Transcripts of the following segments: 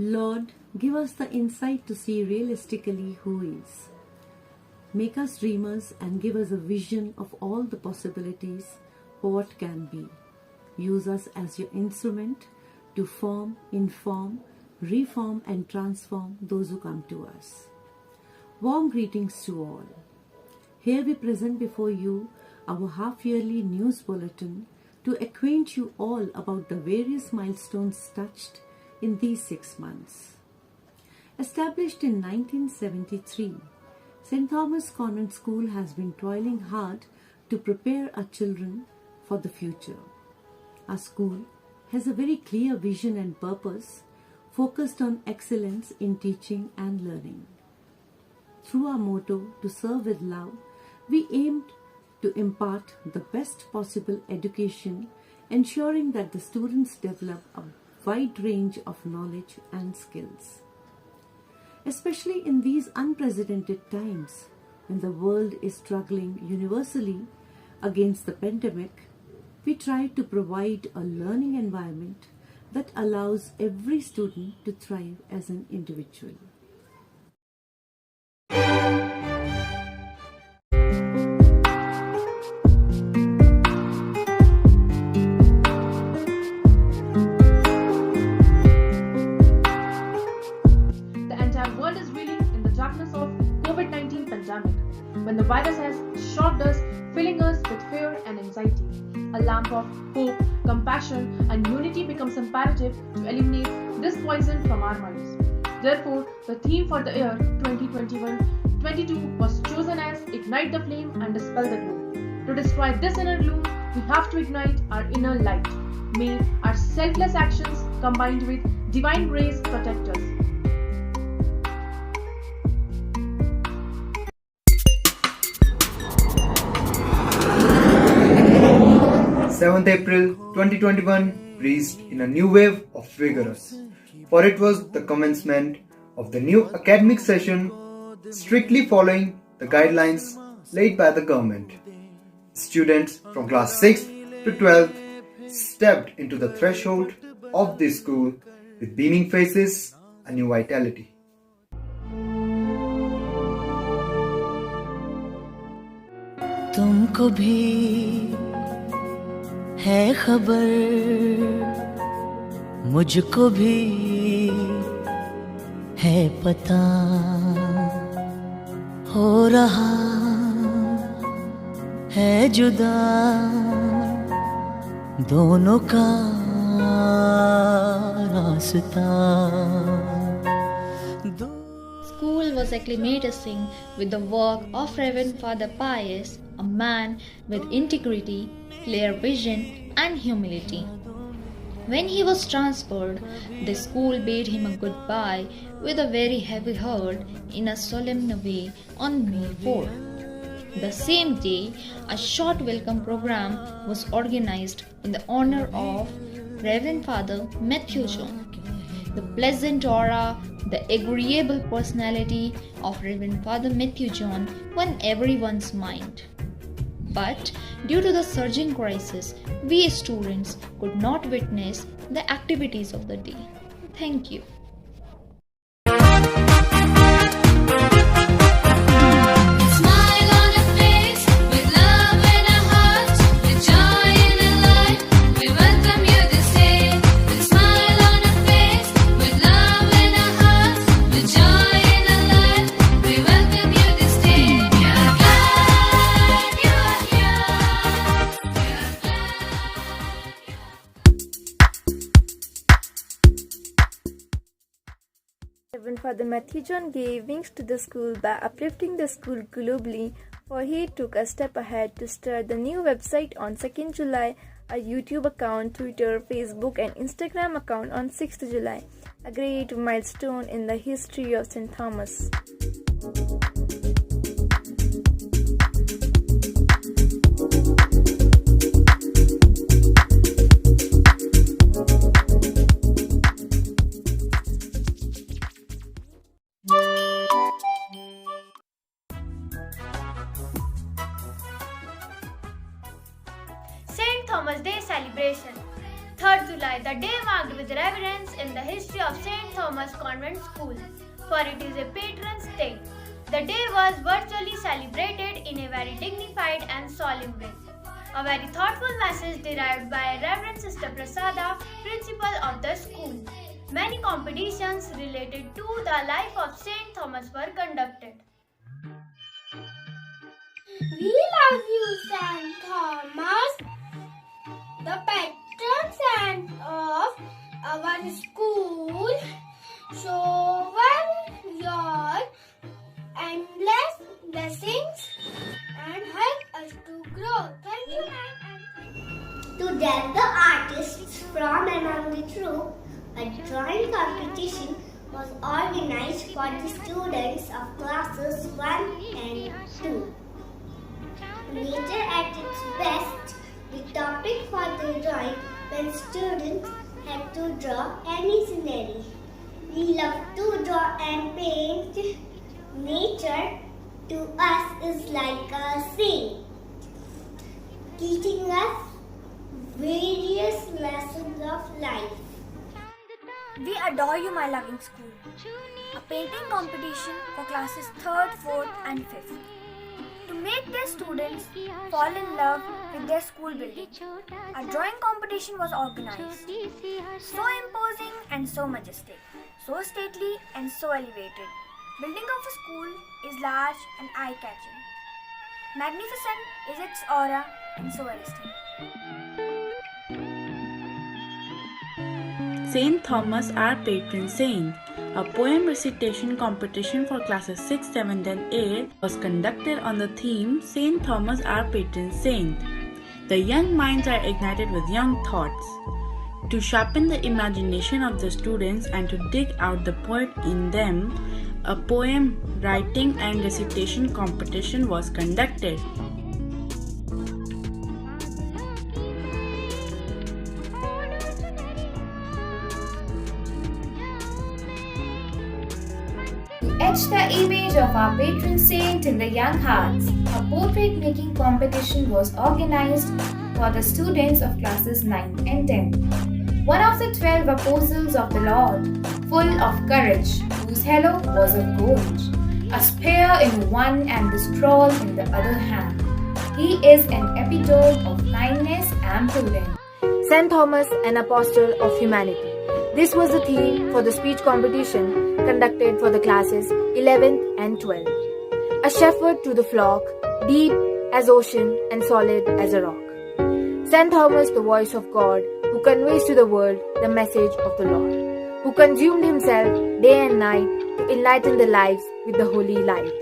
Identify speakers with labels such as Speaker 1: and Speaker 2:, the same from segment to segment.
Speaker 1: Lord, give us the insight to see realistically who is. Make us dreamers and give us a vision of all the possibilities for what can be. Use us as your instrument to form, inform, reform and transform those who come to us. Warm greetings to all. Here we present before you our half-yearly news bulletin to acquaint you all about the various milestones touched in these 6 months. Established in 1973, St. Thomas Convent School has been toiling hard to prepare our children for the future. Our school has a very clear vision and purpose focused on excellence in teaching and learning. Through our motto, to serve with love, we aimed to impart the best possible education, ensuring that the students develop a wide range of knowledge and skills. Especially in these unprecedented times, when the world is struggling universally against the pandemic, we try to provide a learning environment that allows every student to thrive as an individual.
Speaker 2: COVID-19 pandemic, when the virus has shocked us, filling us with fear and anxiety. A lamp of hope, compassion, and unity becomes imperative to eliminate this poison from our minds. Therefore, the theme for the year 2021-22 was chosen as Ignite the Flame and Dispel the Gloom. To destroy this inner gloom, we have to ignite our inner light. May our selfless actions combined with divine grace protect us.
Speaker 3: 7th April 2021 breathed in a new wave of vigorous, for it was the commencement of the new academic session, strictly following the guidelines laid by the government. Students from class 6th to 12th stepped into the threshold of this school with beaming faces and new vitality.
Speaker 4: तुमको भी है खबर, मुझको भी है पता, हो रहा है जुदा दोनों का रास्ता.
Speaker 5: School was acclimatizing with the work of Reverend Father Pius, a man with integrity, clear vision and humility. When he was transferred, the school bade him a goodbye with a very heavy heart in a solemn way on May 4. The same day, a short welcome program was organized in the honor of Reverend Father Matthew John. The pleasant aura, the agreeable personality of Reverend Father Matthew John won everyone's mind. But due to the surging crisis, we students could not witness the activities of the day. Thank you.
Speaker 6: Reverend Father Matthew John gave wings to the school by uplifting the school globally, for he took a step ahead to start the new website on 2nd July, a YouTube account, Twitter, Facebook and Instagram account on 6th July, a great milestone in the history of St. Thomas.
Speaker 7: St. Thomas Day celebration, 3rd July July, the day marked with reverence in the history of St. Thomas Convent School, for it is a patron's day. The day was virtually celebrated in a very dignified and solemn way. A very thoughtful message derived by Reverend Sister Prasada, principal of the school. Many competitions related to the life of St. Thomas were conducted.
Speaker 8: We love you, St. Thomas, the patron saint of our school. Shower your endless blessings and help us to grow. Thank you, ma'am.
Speaker 9: Today, the artists from among the troop, a drawing competition was organized for the students of classes 1 and 2. Nature at its best, the topic for the drawing when students had to draw any scenery. We love to draw and paint. Nature to us is like a saint, teaching us various lessons of life.
Speaker 10: We adore you, my loving school. A painting competition for classes 3rd, 4th and 5th. To make their students fall in love with their school building, a drawing competition was organized. So imposing and so majestic, so stately and so elevated. Building of a school is large and eye-catching. Magnificent is its aura and so arresting.
Speaker 11: St. Thomas, our patron saint, a poem recitation competition for classes 6, 7 and 8 was conducted on the theme St. Thomas, our patron saint. The young minds are ignited with young thoughts. To sharpen the imagination of the students and to dig out the poet in them, a poem writing and recitation competition was conducted.
Speaker 12: Etch the image of our patron saint in the young hearts. A portrait making competition was organized for the students of classes 9 and 10. One of the 12 apostles of the Lord, full of courage, whose halo was of gold, a spear in one and the scroll in the other hand. He is an epitome of kindness and prudence.
Speaker 6: St. Thomas, an apostle of humanity. This was the theme for the speech competition conducted for the classes 11th and 12th. A shepherd to the flock, deep as ocean and solid as a rock. St. Thomas, the voice of God, who conveys to the world the message of the Lord, who consumed himself day and night to enlighten the lives with the holy light.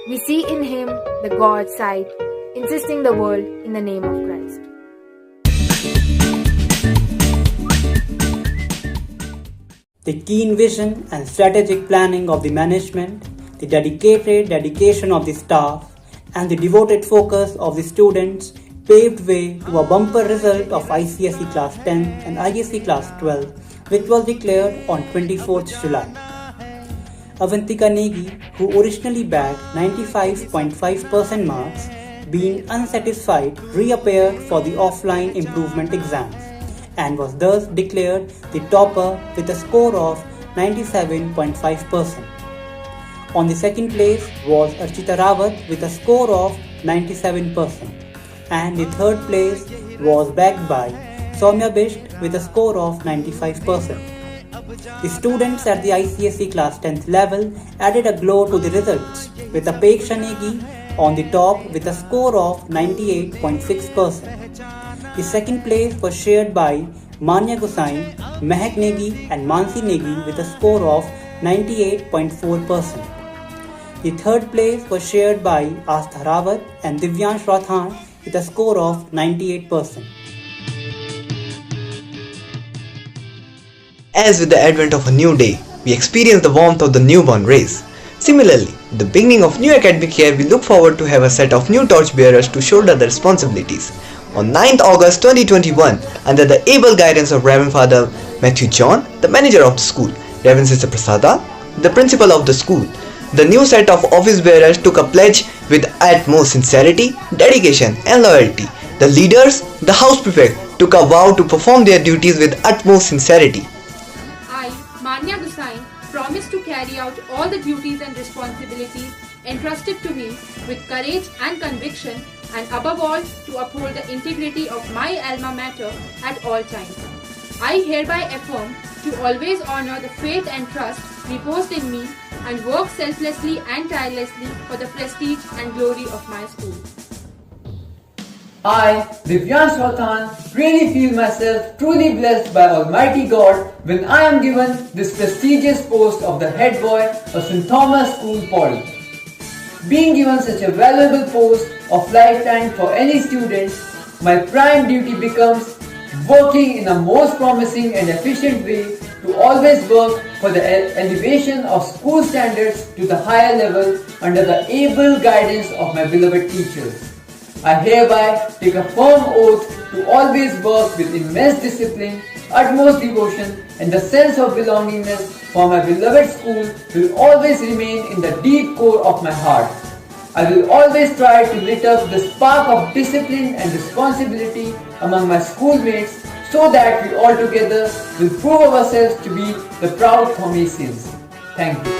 Speaker 6: We see in him the God sight, insisting the world in the name of Christ.
Speaker 13: The keen vision and strategic planning of the management, the dedication of the staff, and the devoted focus of the students paved way to a bumper result of ICSE Class 10 and ISC Class 12, which was declared on 24th July. Avantika Negi, who originally bagged 95.5% marks, being unsatisfied, reappeared for the offline improvement exams, and was thus declared the topper with a score of 97.5%. On the second place was Archita Rawat with a score of 97%, and the third place was bagged by Soumya Bisht with a score of 95%. The students at the ICSE Class 10th level added a glow to the results, with Apeksha Negi on the top with a score of 98.6%. The second place was shared by Manya Gosain, Mehak Negi and Mansi Negi with a score of 98.4%. The third place was shared by Astha Rawat and Divyansh Rathan with a score of 98%.
Speaker 3: As with the advent of a new day, we experience the warmth of the newborn rays. Similarly, at the beginning of new academic year, we look forward to have a set of new torchbearers to shoulder the responsibilities. On 9th August 2021, under the able guidance of Reverend Father Matthew John, the manager of the school, Reverend Sister Prasada, the principal of the school, the new set of office bearers took a pledge with utmost sincerity, dedication and loyalty The leaders, the house prefect, took a vow to perform their duties with utmost sincerity.
Speaker 14: I, Manya Gusain, promise to carry out all the duties and responsibilities entrusted to me with courage and conviction, and above all to uphold the integrity of my alma mater at all times. I hereby affirm to always honor the faith and trust reposed in me and work selflessly and tirelessly for the prestige and glory of my school.
Speaker 15: I, Divyan Sultan, really feel myself truly blessed by Almighty God when I am given this prestigious post of the head boy of St. Thomas School, Paul. Being given such a valuable post of lifetime for any student, my prime duty becomes working in a most promising and efficient way to always work for the elevation of school standards to the higher level under the able guidance of my beloved teachers. I hereby take a firm oath to always work with immense discipline, utmost devotion, and the sense of belongingness for my beloved school will always remain in the deep core of my heart. I will always try to lit up the spark of discipline and responsibility among my schoolmates so that we all together will prove ourselves to be the proud Thomasians. Thank you.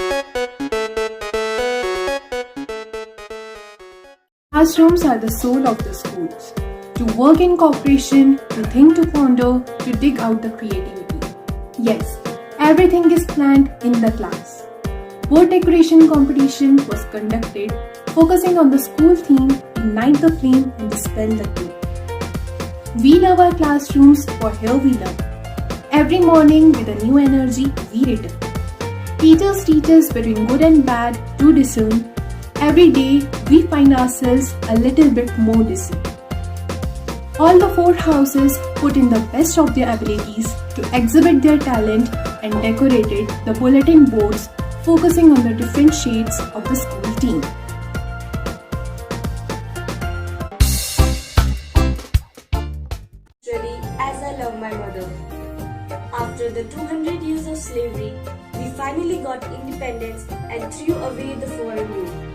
Speaker 2: Classrooms are the soul of the schools. To work in cooperation, to think, to ponder, to dig out the creativity. Yes, everything is planned in the class. Board decoration competition was conducted, focusing on the school theme, ignite the flame and dispel the gloom. We love our classrooms, for here we learn. Every morning with a new energy we return. Teachers teach us between good and bad to discern. Every day we find ourselves a little bit more disciplined. All the 4 houses put in the best of their abilities to exhibit their talent and decorated the bulletin boards, focusing on the different shades of the school team.
Speaker 16: Literally, as I love my mother. After the 200 years of slavery, we finally got independence and threw away the foreign rule.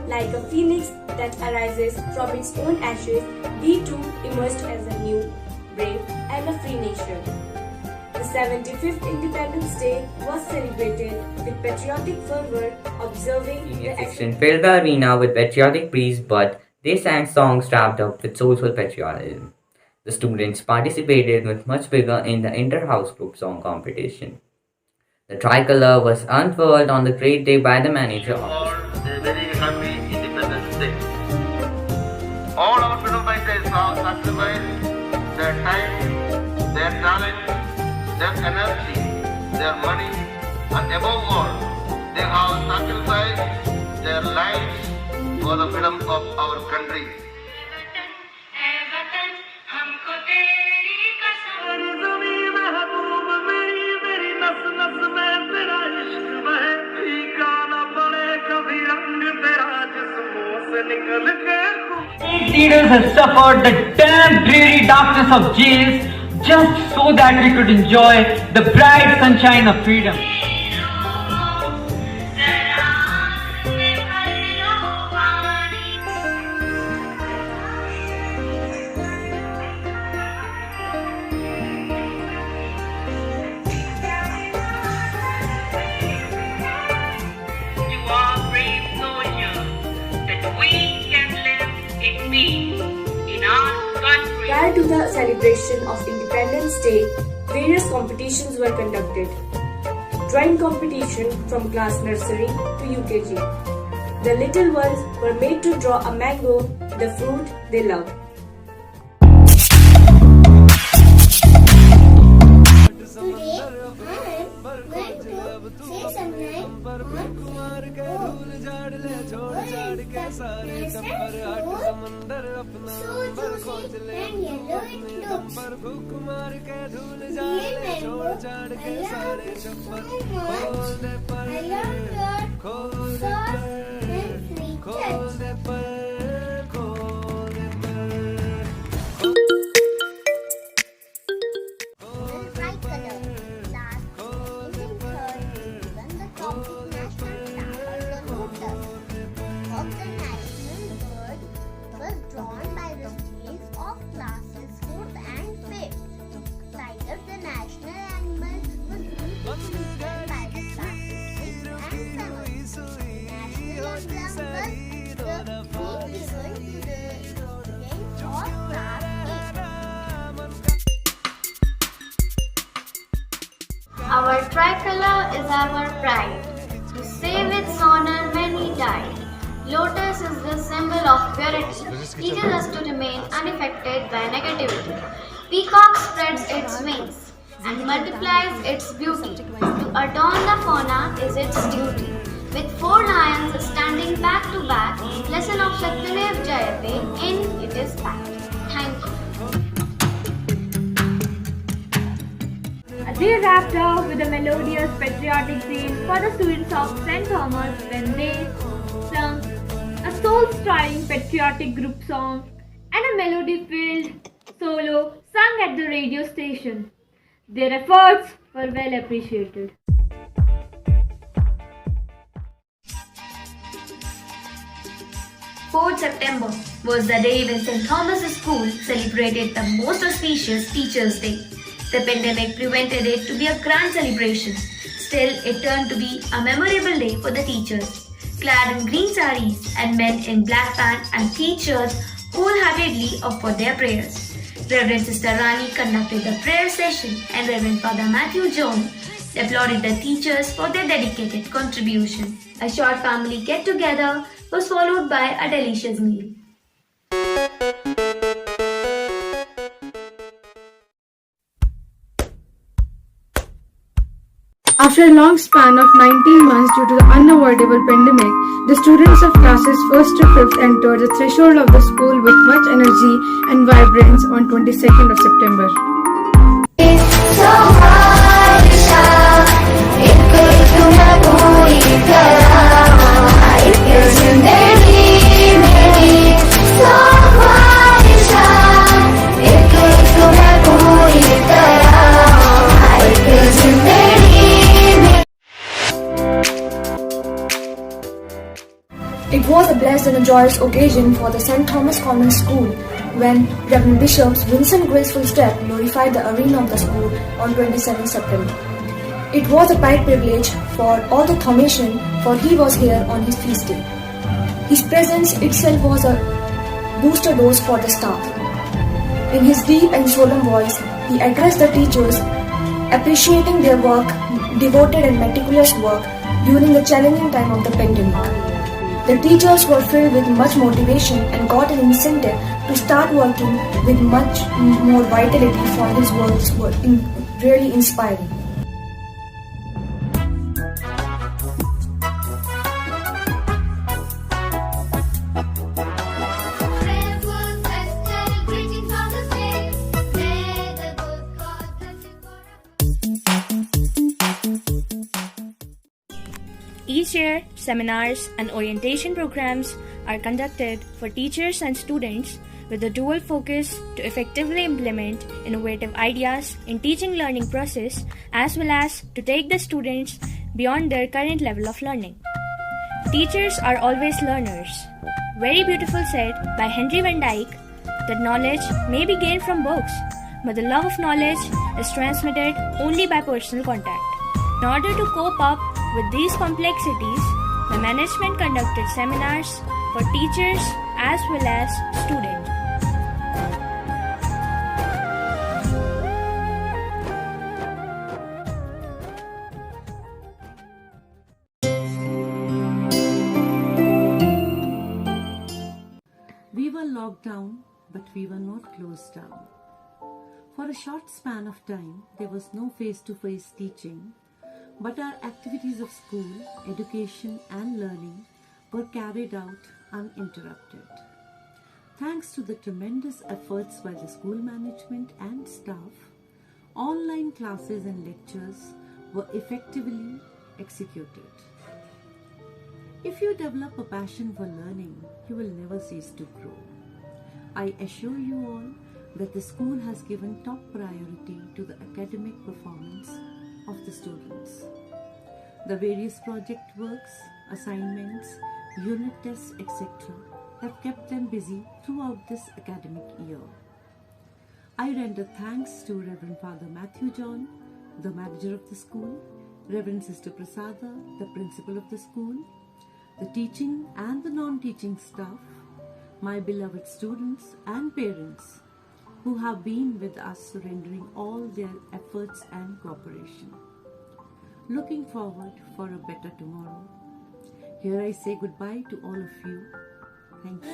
Speaker 16: Like a phoenix that arises from its own ashes, we too emerged as a new, brave and a free nation. The 75th Independence Day was celebrated with patriotic fervor, observing
Speaker 17: Senior section filled the arena with patriotic breeze, but they sang songs wrapped up with soulful patriotism. The students participated with much vigor in the inter-house group song competition. The tricolor was unfurled on the great day by the manager of the school.
Speaker 18: All our freedom fighters have sacrificed their time, their talent, their energy, their money, and above all, they have sacrificed their lives for the freedom of our country.
Speaker 15: Leaders have suffered the damn dreary darkness of jails just so that we could enjoy the bright sunshine of freedom.
Speaker 16: Prior to the celebration of Independence Day, various competitions were conducted. Drawing competition from class nursery to UKG. The little ones were made to draw a mango, the fruit they love.
Speaker 8: Today, I am going to say something
Speaker 9: was drawn by the streets of
Speaker 7: Our tricolor is our pride. To save its honor, many died. Lotus is the symbol of purity, teaches us to remain unaffected by negativity. Peacock spreads its wings and multiplies its beauty. To adorn the fauna is its duty. With 4 lions standing back to back, lesson of Satyadev Jayate, in it is packed. Thank you.
Speaker 2: They wrapped up with a melodious patriotic scene for the students of St. Thomas when they sung a soul-stirring patriotic group song and a melody-filled solo sung at the radio station. Their efforts were well appreciated.
Speaker 12: 4th September was the day when St. Thomas' School celebrated the most auspicious Teachers' Day. The pandemic prevented it to be a grand celebration. Still, it turned to be a memorable day for the teachers. Clad in green saris and men in black pants and teachers wholeheartedly offered their prayers. Reverend Sister Rani conducted the prayer session and Reverend Father Matthew John applauded the teachers for their dedicated contribution. A short family get-together was followed by a delicious meal.
Speaker 2: After a long span of 19 months due to the unavoidable pandemic, the students of classes 1st to 5th entered the threshold of the school with much energy and vibrance on 22nd of September.
Speaker 10: It was a blessed and a joyous occasion for the St. Thomas Convent School when Reverend Bishop's Vincent Graceful Step glorified the arena of the school on 27 September. It was a pride privilege for all the Thomasian, for he was here on his feast day. His presence itself was a booster dose for the staff. In his deep and solemn voice, he addressed the teachers, appreciating their work, devoted and meticulous work during the challenging time of the pandemic. The teachers were filled with much motivation and got an incentive to start working with much more vitality, for his works were really inspiring.
Speaker 19: Each year, seminars and orientation programs are conducted for teachers and students with a dual focus to effectively implement innovative ideas in teaching learning process as well as to take the students beyond their current level of learning. Teachers are always learners. Very beautiful said by Henry Van Dyke that knowledge may be gained from books, but the love of knowledge is transmitted only by personal contact. In order to cope up with these complexities, the management conducted seminars for teachers as well as students.
Speaker 1: We were locked down, but we were not closed down. For a short span of time, there was no face-to-face teaching, but our activities of school, education and learning were carried out uninterrupted. Thanks to the tremendous efforts by the school management and staff, online classes and lectures were effectively executed. If you develop a passion for learning, you will never cease to grow. I assure you all that the school has given top priority to the academic performance of the students. The various project works, assignments, unit tests, etc. have kept them busy throughout this academic year. I render thanks to Reverend Father Matthew John, the manager of the school, Reverend Sister Prasada, the principal of the school, the teaching and the non-teaching staff, my beloved students and parents who have been with us rendering all their efforts and cooperation. looking forward for a better tomorrow. Here I say goodbye to all of you. Thank you.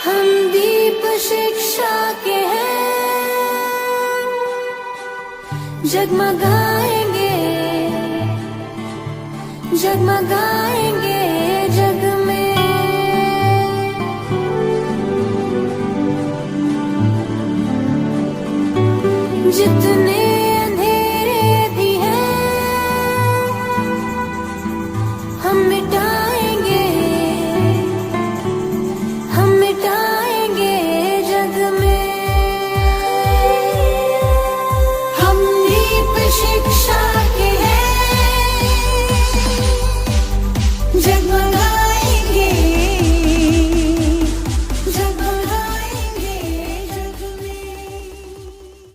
Speaker 4: हम दीप शिक्षा के हैं, जगमगाएंगे जगमगाएंगे जग में। जितने